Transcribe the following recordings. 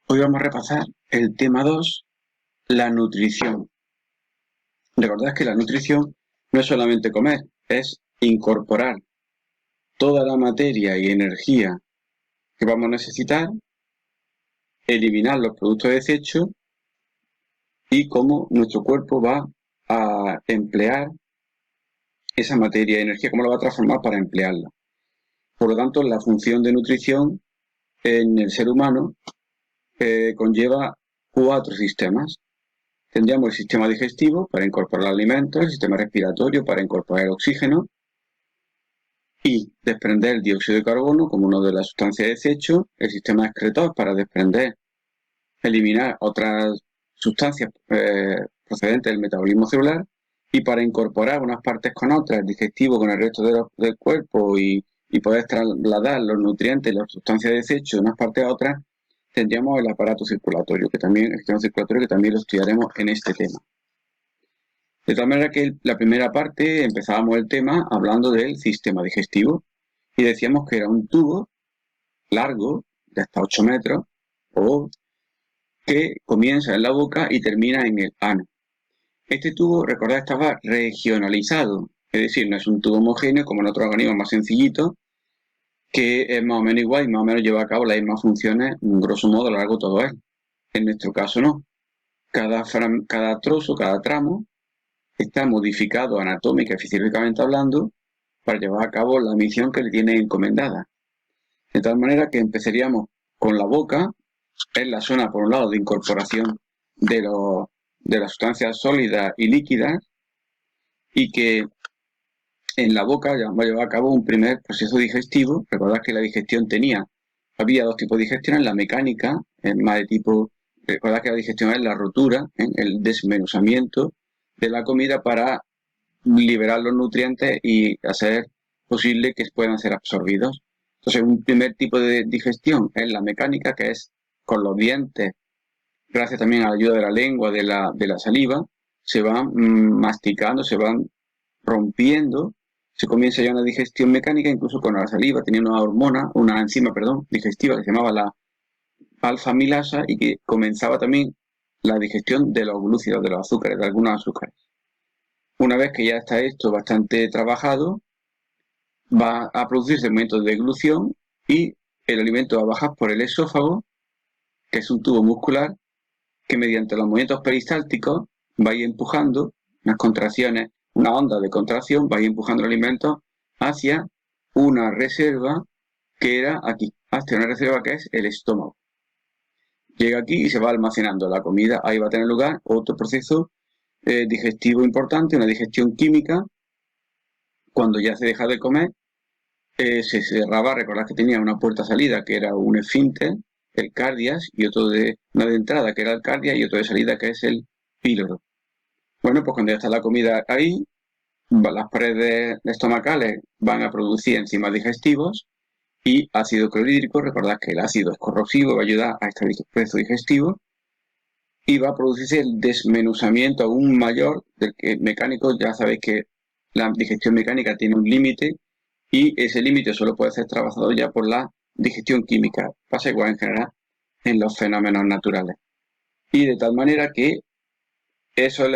Hoy vamos a repasar el tema 2, la nutrición. Recordad que la nutrición no es solamente comer, es incorporar toda la materia y energía que vamos a necesitar, eliminar los productos de desecho y cómo nuestro cuerpo va a emplear esa materia y energía, cómo la va a transformar para emplearla. Por lo tanto, la función de nutrición en el ser humano conlleva 4 sistemas. Tendríamos el sistema digestivo para incorporar alimentos, el sistema respiratorio para incorporar el oxígeno y desprender el dióxido de carbono como una de las sustancias de desecho, el sistema excretor para desprender, eliminar otras sustancias procedentes del metabolismo celular y para incorporar unas partes con otras, el digestivo con el resto del cuerpo y poder trasladar los nutrientes y las sustancias de desecho de unas partes a otras, tendríamos el aparato circulatorio, el sistema circulatorio que también lo estudiaremos en este tema. De tal manera que la primera parte empezábamos el tema hablando del sistema digestivo y decíamos que era un tubo largo de hasta 8 metros o que comienza en la boca y termina en el ano. Este tubo, recordad, estaba regionalizado, es decir, no es un tubo homogéneo como en otros organismos más sencillitos, que es más o menos igual y más o menos lleva a cabo las mismas funciones, grosso modo, a lo largo de todo él. En nuestro caso no. Cada trozo, cada tramo está modificado anatómica y fisiológicamente hablando para llevar a cabo la misión que le tiene encomendada. De tal manera que empezaríamos con la boca, es la zona, por un lado, de incorporación de las sustancias sólidas y líquidas, y que en la boca ya va a llevar a cabo un primer proceso digestivo. Recordad que la digestión había 2 tipos de digestión, la mecánica, más de tipo, recordad que la digestión es la rotura, el desmenuzamiento de la comida para liberar los nutrientes y hacer posible que puedan ser absorbidos. Entonces, un primer tipo de digestión es la mecánica, que es con los dientes, gracias también a la ayuda de la lengua, de la saliva, se van masticando, se van rompiendo, se comienza ya una digestión mecánica, incluso con la saliva, tenía una enzima, digestiva que se llamaba la alfa-amilasa y que comenzaba también la digestión de los glúcidos, de los azúcares, de algunos azúcares. Una vez que ya está esto bastante trabajado, va a producirse momentos de deglución y el alimento va a bajar por el esófago, que es un tubo muscular, que mediante los movimientos peristálticos va a ir empujando unas contracciones, una onda de contracción, va a ir empujando el alimento hacia una reserva que era aquí, hacia una reserva que es el estómago. Llega aquí y se va almacenando la comida, ahí va a tener lugar otro proceso digestivo importante, una digestión química. Cuando ya se deja de comer, se cerraba, recordad que tenía una puerta salida que era un esfínter, el cardias, y una de entrada que era el cardias y otro de salida que es el píloro. Bueno, pues cuando ya está la comida ahí, las paredes estomacales van a producir enzimas digestivos y ácido clorhídrico. Recordad que el ácido es corrosivo, va a ayudar a estabilizar el proceso digestivo y va a producirse el desmenuzamiento aún mayor del que mecánico. Ya sabéis que la digestión mecánica tiene un límite y ese límite solo puede ser trabajado ya por la digestión química. Pasa igual en general en los fenómenos naturales. Y de tal manera que esos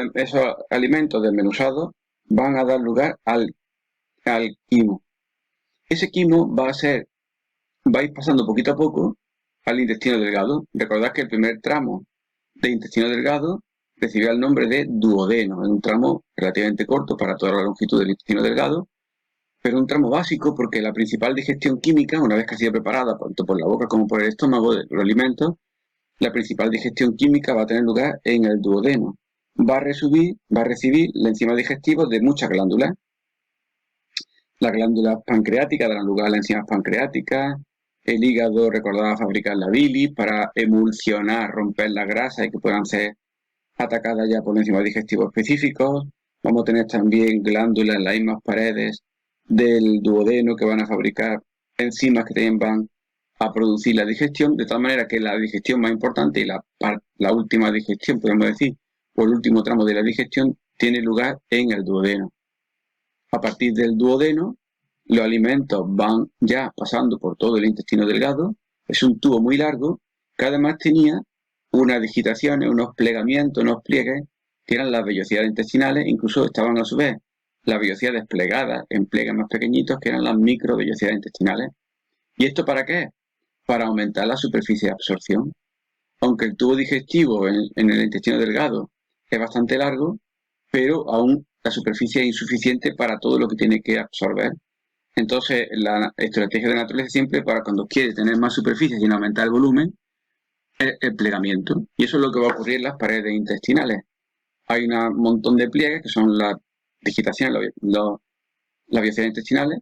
alimentos desmenuzados van a dar lugar al quimo. Ese quimo va a ir pasando poquito a poco al intestino delgado. Recordad que el primer tramo de intestino delgado recibía el nombre de duodeno, en un tramo relativamente corto para toda la longitud del intestino delgado, pero un tramo básico porque la principal digestión química, una vez que ha sido preparada tanto por la boca como por el estómago de los alimentos, la principal digestión química va a tener lugar en el duodeno. Va a recibir la enzima digestiva de muchas glándulas. Las glándulas pancreáticas darán lugar a las enzimas pancreáticas. El hígado, recordad, fabricar la bilis para emulsionar, romper la grasa y que puedan ser atacadas ya por enzimas digestivos específicos. Vamos a tener también glándulas en las mismas paredes del duodeno que van a fabricar enzimas que también van a producir la digestión, de tal manera que la digestión más importante y la última digestión, podemos decir, o el último tramo de la digestión, tiene lugar en el duodeno. A partir del duodeno, los alimentos van ya pasando por todo el intestino delgado. Es un tubo muy largo que además tenía unas digitaciones, unos plegamientos, unos pliegues, que eran las vellosidades intestinales, incluso estaban a su vez las vellosidades plegadas en pliegues más pequeñitos, que eran las microvellosidades intestinales. ¿Y esto para qué? Para aumentar la superficie de absorción. Aunque el tubo digestivo en el intestino delgado es bastante largo, pero aún la superficie es insuficiente para todo lo que tiene que absorber. Entonces, la estrategia de la naturaleza siempre para cuando quiere tener más superficie sin aumentar el volumen, es el plegamiento. Y eso es lo que va a ocurrir en las paredes intestinales. Hay un montón de pliegues que son las digitaciones, las vellosidades intestinales,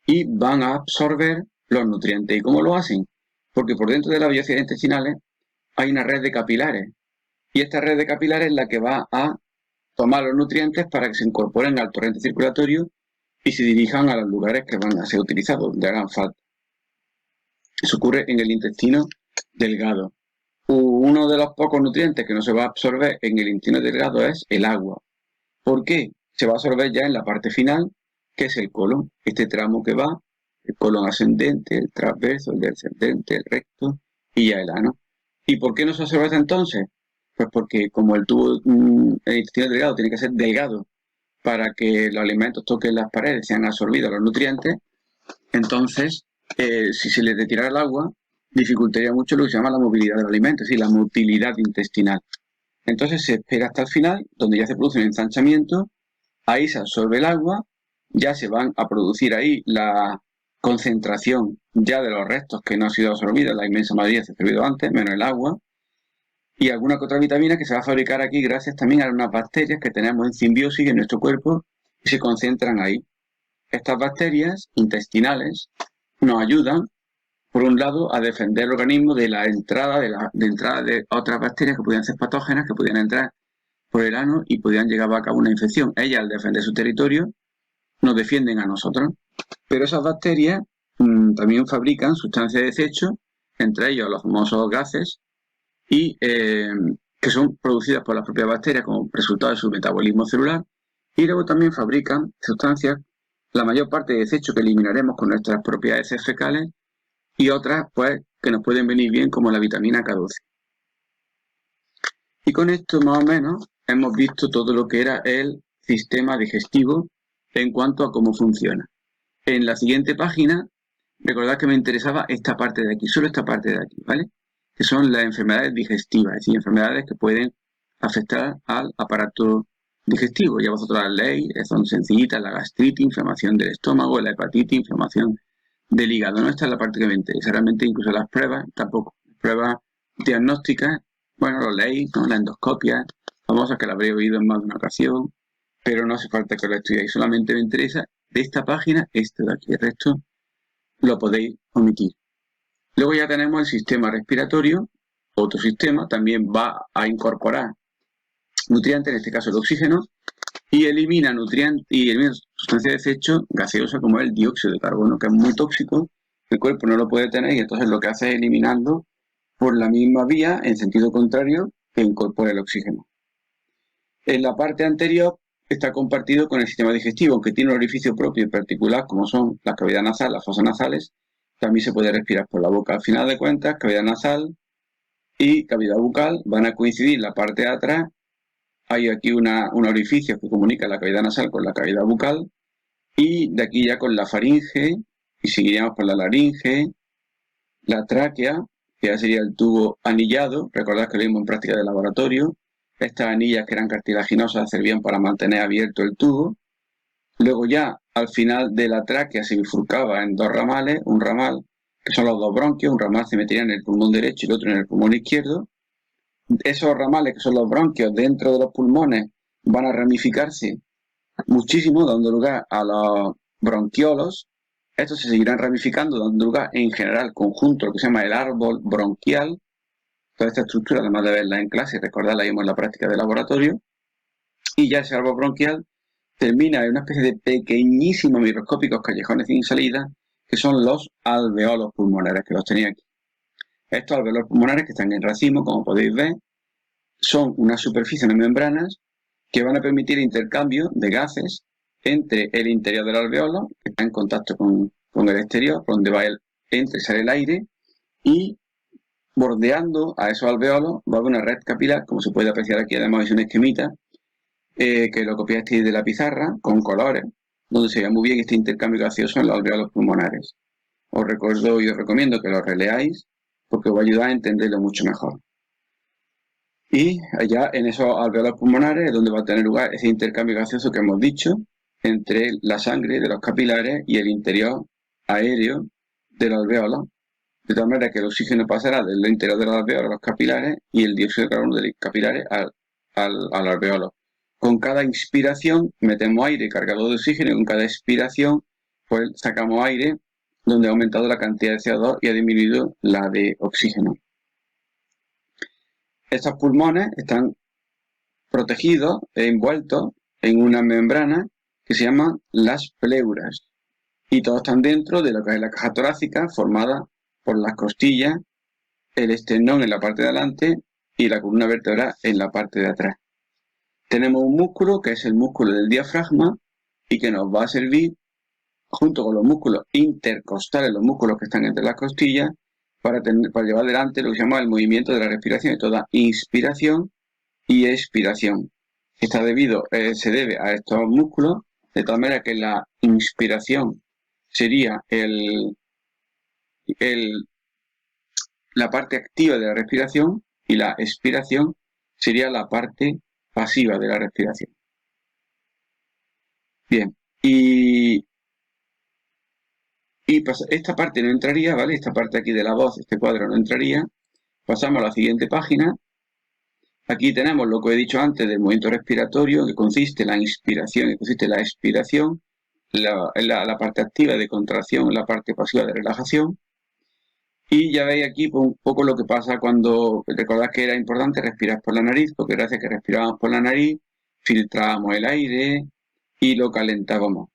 y van a absorber los nutrientes. ¿Y cómo lo hacen? Porque por dentro de las vellosidades intestinales hay una red de capilares. Y esta red de capilares es la que va a tomar los nutrientes para que se incorporen al torrente circulatorio y se dirijan a los lugares que van a ser utilizados, donde hagan falta. Eso ocurre en el intestino delgado. Uno de los pocos nutrientes que no se va a absorber en el intestino delgado es el agua. ¿Por qué? Se va a absorber ya en la parte final, que es el colon. Este tramo que va, el colon ascendente, el transverso, el descendente, el recto y ya el ano. ¿Y por qué no se absorbe hasta entonces? Pues porque como el tubo, el intestino delgado tiene que ser delgado para que los alimentos toquen las paredes, sean absorbidos los nutrientes, entonces si se le retirara el agua, dificultaría mucho lo que se llama la movilidad del alimento, es decir, la motilidad intestinal. Entonces se espera hasta el final, donde ya se produce un ensanchamiento, ahí se absorbe el agua, ya se van a producir ahí la concentración ya de los restos que no han sido absorbidos, la inmensa mayoría se ha absorbido antes, menos el agua, y alguna que otra vitamina que se va a fabricar aquí gracias también a unas bacterias que tenemos en simbiosis en nuestro cuerpo y se concentran ahí. Estas bacterias intestinales nos ayudan, por un lado, a defender el organismo de la entrada de otras bacterias que podían ser patógenas, que podían entrar por el ano y podían llevar a cabo una infección. Ellas, al defender su territorio, nos defienden a nosotros. Pero esas bacterias también fabrican sustancias de desecho, entre ellos los famosos gases, y que son producidas por las propias bacterias como resultado de su metabolismo celular. Y luego también fabrican sustancias, la mayor parte de desechos que eliminaremos con nuestras propias heces fecales, y otras pues que nos pueden venir bien como la vitamina K12. Y con esto más o menos hemos visto todo lo que era el sistema digestivo en cuanto a cómo funciona. En la siguiente página, recordad que me interesaba esta parte de aquí, solo esta parte de aquí, ¿vale? Que son las enfermedades digestivas, es decir, enfermedades que pueden afectar al aparato digestivo. Ya vosotros las leéis, son sencillitas: la gastritis, inflamación del estómago, la hepatitis, inflamación del hígado. No, esta es la parte que me interesa. Realmente incluso las pruebas, tampoco. Pruebas diagnósticas, bueno, lo leéis, ¿no? La endoscopia, famosa, que la habréis oído en más de una ocasión, pero no hace falta que lo estudiéis. Solamente me interesa de esta página esto de aquí. El resto lo podéis omitir. Luego ya tenemos el sistema respiratorio. Otro sistema también va a incorporar nutrientes, en este caso el oxígeno, y elimina nutrientes y elimina sustancias de desecho gaseosa como el dióxido de carbono, que es muy tóxico, el cuerpo no lo puede tener y entonces lo que hace es eliminarlo por la misma vía, en sentido contrario, que incorpora el oxígeno. En la parte anterior está compartido con el sistema digestivo, aunque tiene un orificio propio y particular, como son la cavidad nasal, las fosas nasales. También se puede respirar por la boca. Al final de cuentas, cavidad nasal y cavidad bucal van a coincidir en la parte de atrás. Hay aquí un orificio que comunica la cavidad nasal con la cavidad bucal, y de aquí ya con la faringe, y seguiríamos por la laringe, la tráquea, que ya sería el tubo anillado. Recordad que lo vimos en práctica de laboratorio. Estas anillas, que eran cartilaginosas, servían para mantener abierto el tubo. Luego ya al final de la tráquea se bifurcaba en dos ramales, un ramal que son los dos bronquios, un ramal se metería en el pulmón derecho y el otro en el pulmón izquierdo. Esos ramales, que son los bronquios dentro de los pulmones, van a ramificarse muchísimo, dando lugar a los bronquiolos. Estos se seguirán ramificando, dando lugar en general conjunto, lo que se llama el árbol bronquial. Toda esta estructura, además de verla en clase, recordad, vimos en la práctica de laboratorio. Y ya ese árbol bronquial termina en una especie de pequeñísimos microscópicos callejones sin salida, que son los alveolos pulmonares, que los tenía aquí. Estos alveolos pulmonares, que están en racimo, como podéis ver, son una superficie de membranas que van a permitir el intercambio de gases entre el interior del alveolo, que está en contacto con el exterior, por donde va entra y sale el aire, y bordeando a esos alvéolos va a haber una red capilar, como se puede apreciar aquí, además es un esquemita, que lo copiasteis de la pizarra con colores, donde se ve muy bien este intercambio gaseoso en los alvéolos pulmonares. Os recuerdo y os recomiendo que lo releáis porque os va a ayudar a entenderlo mucho mejor. Y allá en esos alvéolos pulmonares es donde va a tener lugar ese intercambio gaseoso que hemos dicho entre la sangre de los capilares y el interior aéreo de los alvéolos, de tal manera que el oxígeno pasará del interior de los alvéolos a los capilares y el dióxido de carbono de los capilares al alvéolo. Con cada inspiración metemos aire cargado de oxígeno y con cada expiración pues sacamos aire donde ha aumentado la cantidad de CO2 y ha disminuido la de oxígeno. Estos pulmones están protegidos e envueltos en una membrana que se llama las pleuras y todos están dentro de lo que es la caja torácica formada por las costillas, el esternón en la parte de adelante y la columna vertebral en la parte de atrás. Tenemos un músculo que es el músculo del diafragma y que nos va a servir junto con los músculos intercostales, los músculos que están entre las costillas, para llevar adelante lo que se llama el movimiento de la respiración, y toda inspiración y expiración. Se debe a estos músculos, de tal manera que la inspiración sería la parte activa de la respiración y la expiración sería la parte pasiva de la respiración. Bien, y esta parte no entraría, ¿vale? Esta parte aquí de la voz, este cuadro no entraría. Pasamos a la siguiente página. Aquí tenemos lo que he dicho antes del movimiento respiratorio, que consiste en la inspiración y consiste en la expiración, la parte activa de contracción, la parte pasiva de relajación. Y ya veis aquí pues, un poco lo que pasa cuando recordad que era importante respirar por la nariz, porque gracias a que respirábamos por la nariz, filtrábamos el aire y lo calentábamos.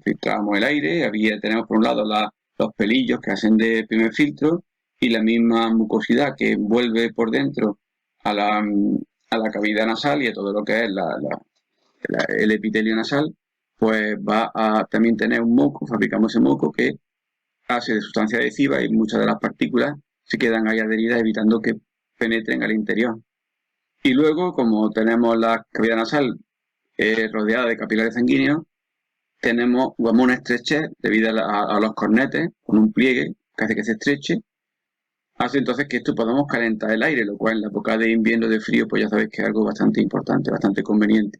Filtrábamos el aire, tenemos por un lado los pelillos que hacen de primer filtro y la misma mucosidad que envuelve por dentro a la cavidad nasal y a todo lo que es el epitelio nasal, pues va a también tener un moco, fabricamos ese moco que hace de sustancia adhesiva y muchas de las partículas se quedan ahí adheridas evitando que penetren al interior. Y luego, como tenemos la cavidad nasal rodeada de capilares sanguíneos, tenemos como una estrechez debido a los cornetes, con un pliegue que hace que se estreche, hace entonces que esto podamos calentar el aire, lo cual en la época de invierno de frío, pues ya sabéis que es algo bastante importante, bastante conveniente.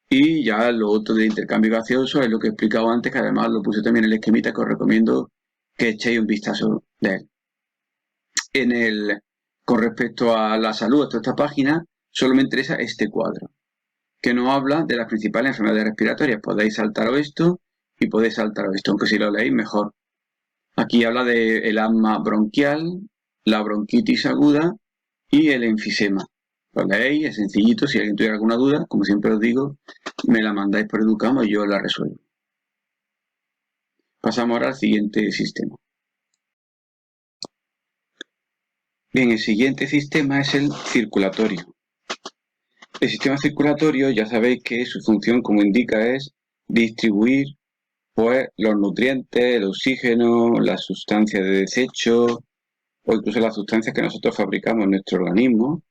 Y ya lo otro del intercambio gaseoso es lo que he explicado antes, que además lo puse también en el esquemita que os recomiendo que echéis un vistazo de él. Con respecto a la salud, a toda esta página, solo me interesa este cuadro, que nos habla de las principales enfermedades respiratorias. Podéis saltaros esto y podéis saltaros esto, aunque si lo leéis mejor. Aquí habla del asma bronquial, la bronquitis aguda y el enfisema. Lo leéis, es sencillito. Si alguien tuviera alguna duda, como siempre os digo, me la mandáis por Educamo y yo la resuelvo. Pasamos ahora al siguiente sistema. Bien, el siguiente sistema es el circulatorio. El sistema circulatorio ya sabéis que su función, como indica, es distribuir pues, los nutrientes, el oxígeno, las sustancias de desecho o incluso las sustancias que nosotros fabricamos en nuestro organismo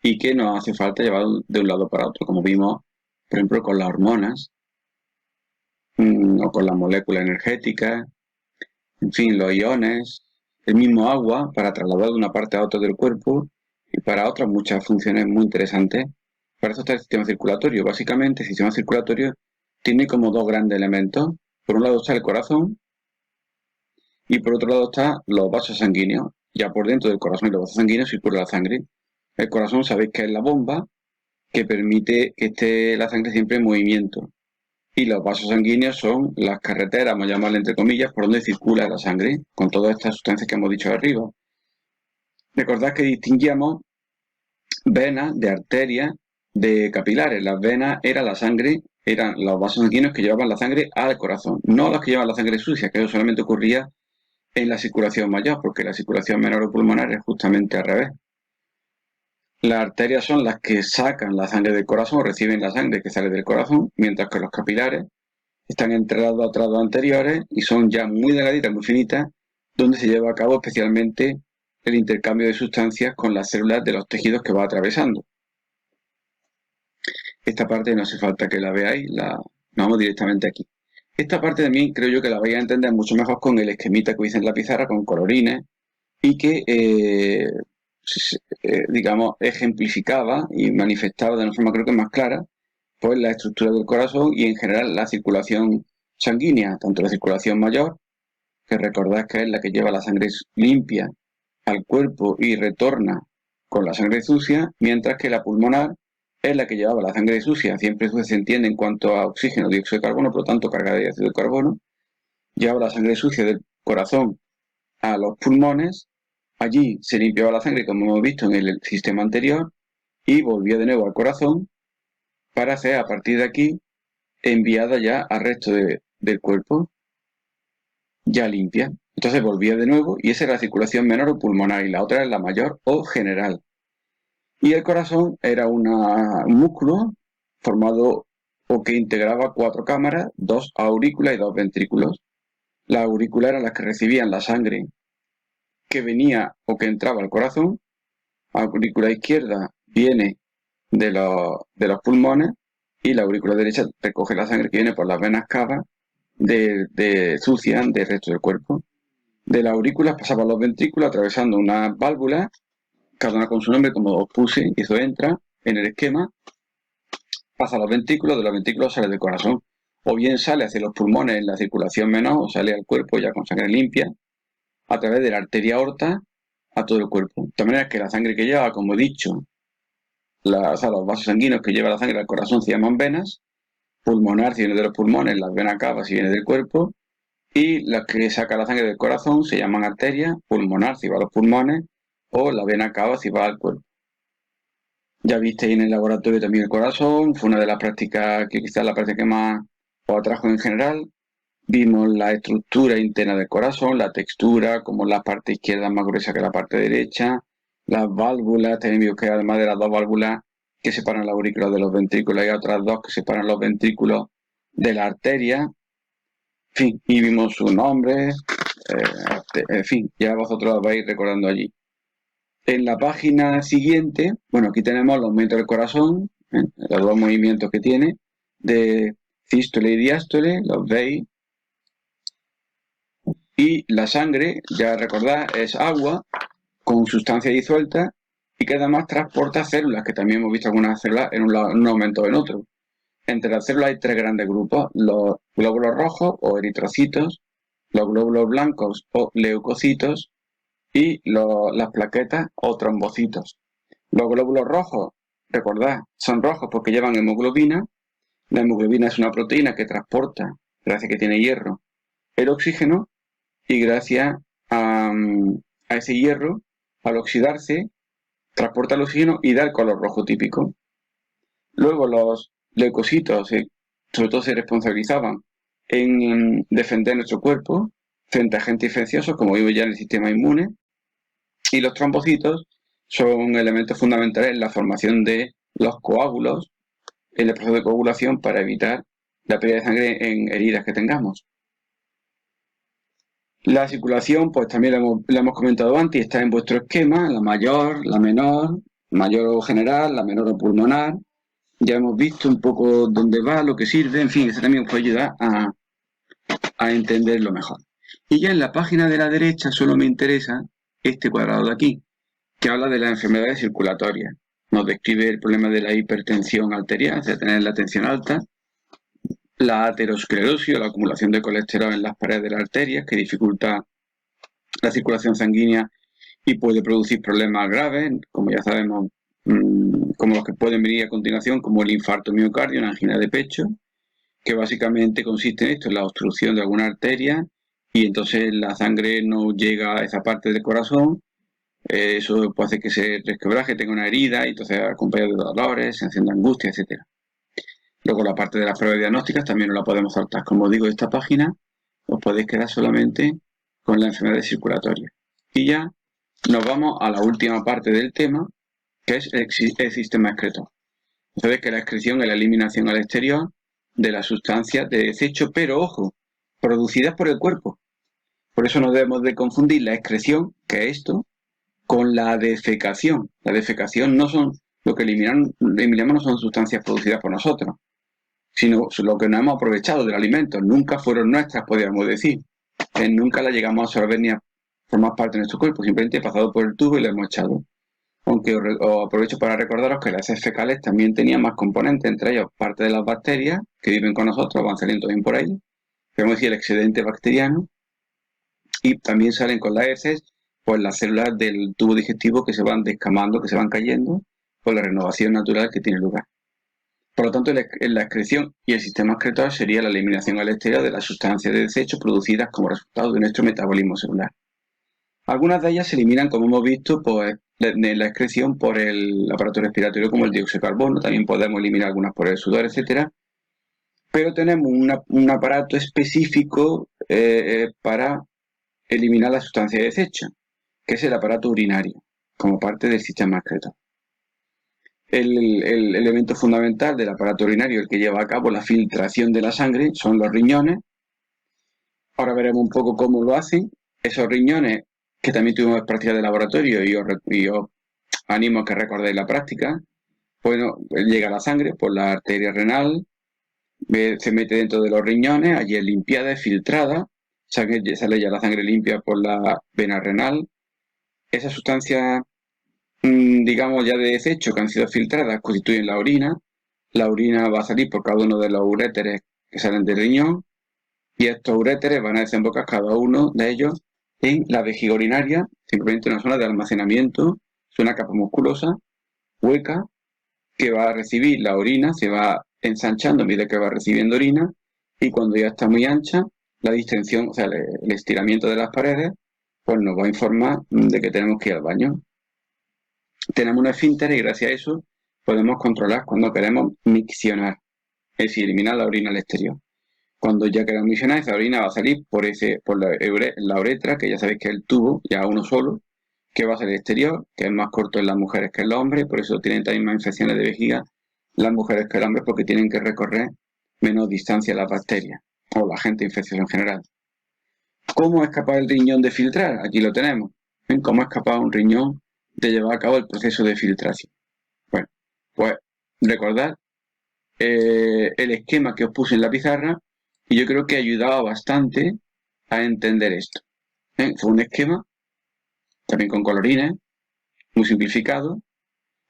y que nos hace falta llevar de un lado para otro, como vimos, por ejemplo, con las hormonas o con las moléculas energéticas, en fin, los iones, el mismo agua para trasladar de una parte a otra del cuerpo y para otras muchas funciones muy interesantes. Para eso está el sistema circulatorio. Básicamente, el sistema circulatorio tiene como dos grandes elementos. Por un lado está el corazón y por otro lado están los vasos sanguíneos. Ya por dentro del corazón y los vasos sanguíneos circula la sangre. El corazón sabéis que es la bomba que permite que esté la sangre siempre en movimiento. Y los vasos sanguíneos son las carreteras, vamos a llamarle entre comillas, por donde circula la sangre, con todas estas sustancias que hemos dicho arriba. Recordad que distinguíamos venas de arterias de capilares. Las venas era la sangre, eran los vasos sanguíneos que llevaban la sangre al corazón, no los que llevaban la sangre sucia, que eso solamente ocurría en la circulación mayor, porque la circulación menor o pulmonar es justamente al revés. Las arterias son las que sacan la sangre del corazón, reciben la sangre que sale del corazón, mientras que los capilares están entre las dos anteriores y son ya muy delgaditas, muy finitas, donde se lleva a cabo especialmente el intercambio de sustancias con las células de los tejidos que va atravesando. Esta parte no hace falta que la veáis, nos vamos directamente aquí. Esta parte también creo yo que la vais a entender mucho mejor con el esquemita que hice en la pizarra, con colorines, y que, digamos, ejemplificaba y manifestaba de una forma creo que más clara, pues la estructura del corazón y en general la circulación sanguínea, tanto la circulación mayor, que recordad que es la que lleva la sangre limpia al cuerpo y retorna con la sangre sucia, mientras que la pulmonar es la que llevaba la sangre sucia, siempre se entiende en cuanto a oxígeno, dióxido de carbono, por lo tanto carga de dióxido de carbono, llevaba la sangre sucia del corazón a los pulmones, allí se limpiaba la sangre como hemos visto en el sistema anterior y volvía de nuevo al corazón para ser a partir de aquí enviada ya al resto del cuerpo ya limpia. Entonces volvía de nuevo y esa era la circulación menor o pulmonar y la otra es la mayor o general. Y el corazón era un músculo formado o que integraba 4 cámaras, 2 aurículas y 2 ventrículos. Las aurículas eran las que recibían la sangre que venía o que entraba al corazón. La aurícula izquierda viene de los pulmones y la aurícula derecha recoge la sangre que viene por las venas cavas sucia del resto del cuerpo. De las aurículas pasaba a los ventrículos atravesando unas válvulas, cada una con su nombre, como os puse, y eso entra en el esquema, pasa a los ventrículos, de los ventrículos sale del corazón, o bien sale hacia los pulmones en la circulación menor, o sale al cuerpo ya con sangre limpia, a través de la arteria aorta a todo el cuerpo. De manera que la sangre que lleva, como he dicho, los vasos sanguíneos que lleva la sangre al corazón se llaman venas, pulmonar si viene de los pulmones, las venas cavas si viene del cuerpo, y las que saca la sangre del corazón se llaman arterias, pulmonar si va a los pulmones, o la vena cava si va al cuerpo. Ya visteis en el laboratorio también el corazón, fue una de las prácticas que quizás la práctica que más os atrajo en general. Vimos la estructura interna del corazón, la textura, como la parte izquierda es más gruesa que la parte derecha, las válvulas, también vimos que además de las 2 válvulas que separan la aurícula de los ventrículos, hay otras 2 que separan los ventrículos de la arteria, en fin, y vimos su nombre, en fin, ya vosotros lo vais recordando allí. En la página siguiente, bueno, aquí tenemos los movimientos del corazón, los 2 movimientos que tiene, de sístole y diástole, los veis. Y la sangre, ya recordad, es agua con sustancia disuelta y que además transporta células, que también hemos visto algunas células en un momento o en otro. Entre las células hay 3 grandes grupos, los glóbulos rojos o eritrocitos, los glóbulos blancos o leucocitos y las plaquetas o trombocitos. Los glóbulos rojos, recordad, son rojos porque llevan hemoglobina. La hemoglobina es una proteína que transporta, gracias a que tiene hierro, el oxígeno y gracias a ese hierro, al oxidarse, transporta el oxígeno y da el color rojo típico. Luego los leucocitos, sobre todo, se responsabilizaban en defender nuestro cuerpo frente a agentes infecciosos, como digo ya en el sistema inmune, y los trombocitos son elementos fundamentales en la formación de los coágulos en el proceso de coagulación para evitar la pérdida de sangre en heridas que tengamos. La circulación, pues también la hemos comentado antes, está en vuestro esquema, la mayor, la menor, mayor o general, la menor o pulmonar. Ya hemos visto un poco dónde va, lo que sirve, en fin, eso también os puede ayudar a entenderlo mejor. Y ya en la página de la derecha solo me interesa este cuadrado de aquí, que habla de las enfermedades circulatorias. Nos describe el problema de la hipertensión arterial, de tener la tensión alta, la aterosclerosis o la acumulación de colesterol en las paredes de las arterias, que dificulta la circulación sanguínea y puede producir problemas graves, como ya sabemos, como los que pueden venir a continuación, como el infarto miocardio, una angina de pecho, que básicamente consiste en esto, en la obstrucción de alguna arteria, y entonces la sangre no llega a esa parte del corazón. Eso puede hacer que se resquebraje, tenga una herida, y entonces acompañado de dolores, sensación de angustia, etc. Luego la parte de las pruebas diagnósticas también no la podemos saltar. Como digo, esta página os podéis quedar solamente con la enfermedad circulatoria. Y ya nos vamos a la última parte del tema, que es el sistema excretor. Entonces, que la excreción es la eliminación al exterior de las sustancias de desecho, pero ojo, producidas por el cuerpo. Por eso no debemos de confundir la excreción, que es esto, con la defecación. La defecación no son, lo que eliminamos no son sustancias producidas por nosotros, sino lo que no hemos aprovechado del alimento. Nunca fueron nuestras, podríamos decir. Nunca las llegamos a absorber ni a formar parte de nuestro cuerpo, simplemente he pasado por el tubo y la hemos echado. Aunque os aprovecho para recordaros que las heces fecales también tenían más componentes, entre ellos parte de las bacterias que viven con nosotros, van saliendo también por ahí, podemos decir el excedente bacteriano, y también salen con las heces pues las células del tubo digestivo que se van descamando, que se van cayendo por la renovación natural que tiene lugar. Por lo tanto, la excreción y el sistema excretor sería la eliminación al exterior de las sustancias de desecho producidas como resultado de nuestro metabolismo celular. Algunas de ellas se eliminan, como hemos visto, pues, de la excreción por el aparato respiratorio, como el dióxido de carbono. También podemos eliminar algunas por el sudor, etcétera. Pero tenemos un aparato específico para eliminar la sustancia de desecho, que es el aparato urinario, como parte del sistema excretor. El elemento fundamental del aparato urinario, el que lleva a cabo la filtración de la sangre, son los riñones. Ahora veremos un poco cómo lo hacen. Esos riñones, que también tuvimos práctica de laboratorio y os animo a que recordéis la práctica, bueno, llega la sangre por la arteria renal, se mete dentro de los riñones, allí es limpiada, es filtrada, sale ya la sangre limpia por la vena renal. Esas sustancias, digamos ya de desecho que han sido filtradas, constituyen la orina. La orina va a salir por cada uno de los uréteres que salen del riñón, y estos uréteres van a desembocar cada uno de ellos en la vejiga urinaria, simplemente una zona de almacenamiento, es una capa musculosa, hueca, que va a recibir la orina, se va ensanchando a medida que va recibiendo orina, y cuando ya está muy ancha, la distensión, o sea, el estiramiento de las paredes, pues nos va a informar de que tenemos que ir al baño. Tenemos un esfínter y gracias a eso podemos controlar cuando queremos miccionar, es decir, eliminar la orina al exterior. Cuando ya queramos miccionar, esa orina va a salir por la uretra, que ya sabéis que es el tubo, ya uno solo, que va a ser el exterior, que es más corto en las mujeres que en los hombres, por eso tienen también más infecciones de vejiga las mujeres que los hombres, porque tienen que recorrer menos distancia las bacterias o la agente infeccioso en general. ¿Cómo es capaz el riñón de filtrar? Aquí lo tenemos. ¿Ven cómo es capaz un riñón de llevar a cabo el proceso de filtración? Bueno, pues recordad el esquema que os puse en la pizarra, y yo creo que ha ayudado bastante a entender esto. Fue un esquema, también con colorines, muy simplificado.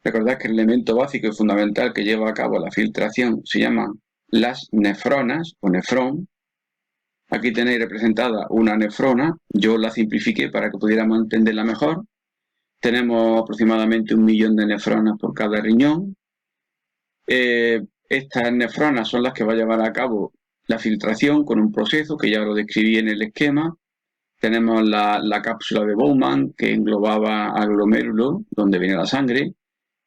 Recordad que el elemento básico y fundamental que lleva a cabo la filtración se llaman las nefronas o nefrón. Aquí tenéis representada una nefrona, yo la simplifiqué para que pudiéramos entenderla mejor. Tenemos aproximadamente 1 millón de nefronas por cada riñón. Estas nefronas son las que va a llevar a cabo la filtración con un proceso que ya lo describí en el esquema. Tenemos la cápsula de Bowman, que englobaba al glomérulo, donde viene la sangre.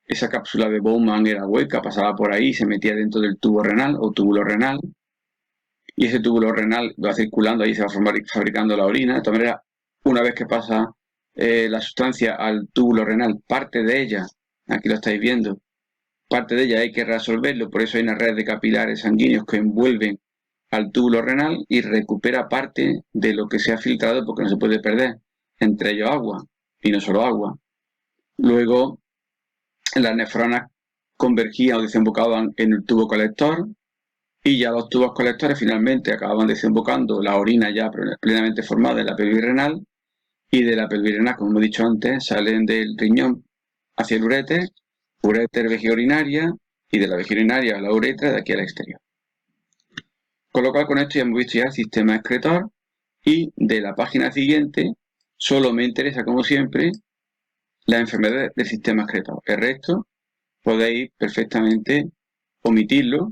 Esa cápsula de Bowman era hueca, pasaba por ahí, se metía dentro del tubo renal o túbulo renal. Y ese túbulo renal va circulando, ahí se va fabricando la orina. De todas maneras, una vez que pasa la sustancia al túbulo renal, parte de ella, aquí lo estáis viendo, parte de ella hay que resolverlo, por eso hay una red de capilares sanguíneos que envuelven al túbulo renal y recupera parte de lo que se ha filtrado porque no se puede perder, entre ellos agua, y no solo agua. Luego, las nefronas convergían o desembocaban en el tubo colector, y ya los tubos colectores finalmente acababan desembocando la orina ya plenamente formada en la pelvis renal, y de la pelvis renal, como hemos dicho antes, salen del riñón hacia el uréter, vejiga urinaria, y de la vejiga urinaria a la uretra, de aquí al exterior. Con lo cual, con esto ya hemos visto ya el sistema excretor, y de la página siguiente solo me interesa, como siempre, la enfermedad del sistema excretor. El resto podéis perfectamente omitirlo,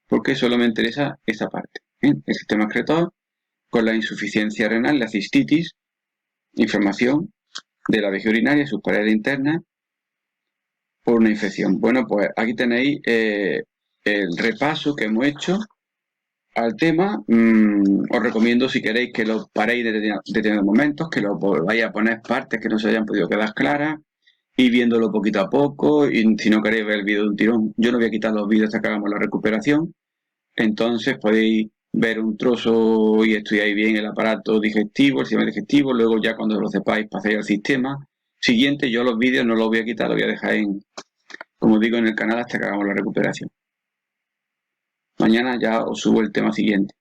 porque solo me interesa esa parte. El sistema excretor, con la insuficiencia renal, la cistitis, inflamación de la vejiga urinaria y sus paredes internas por una infección. Bueno, pues aquí tenéis el repaso que hemos hecho al tema. Os recomiendo, si queréis, que lo paréis determinados momentos, que lo volváis a poner partes que no se hayan podido quedar claras, y viéndolo poquito a poco. Y si no queréis ver el vídeo de un tirón, yo no voy a quitar los vídeos hasta que hagamos la recuperación. Entonces podéis ver un trozo y estudiáis bien el aparato digestivo, el sistema digestivo. Luego ya cuando lo sepáis pasáis al sistema, siguiente. Yo los vídeos no los voy a quitar, los voy a dejar como digo, en el canal hasta que hagamos la recuperación. Mañana ya os subo el tema siguiente.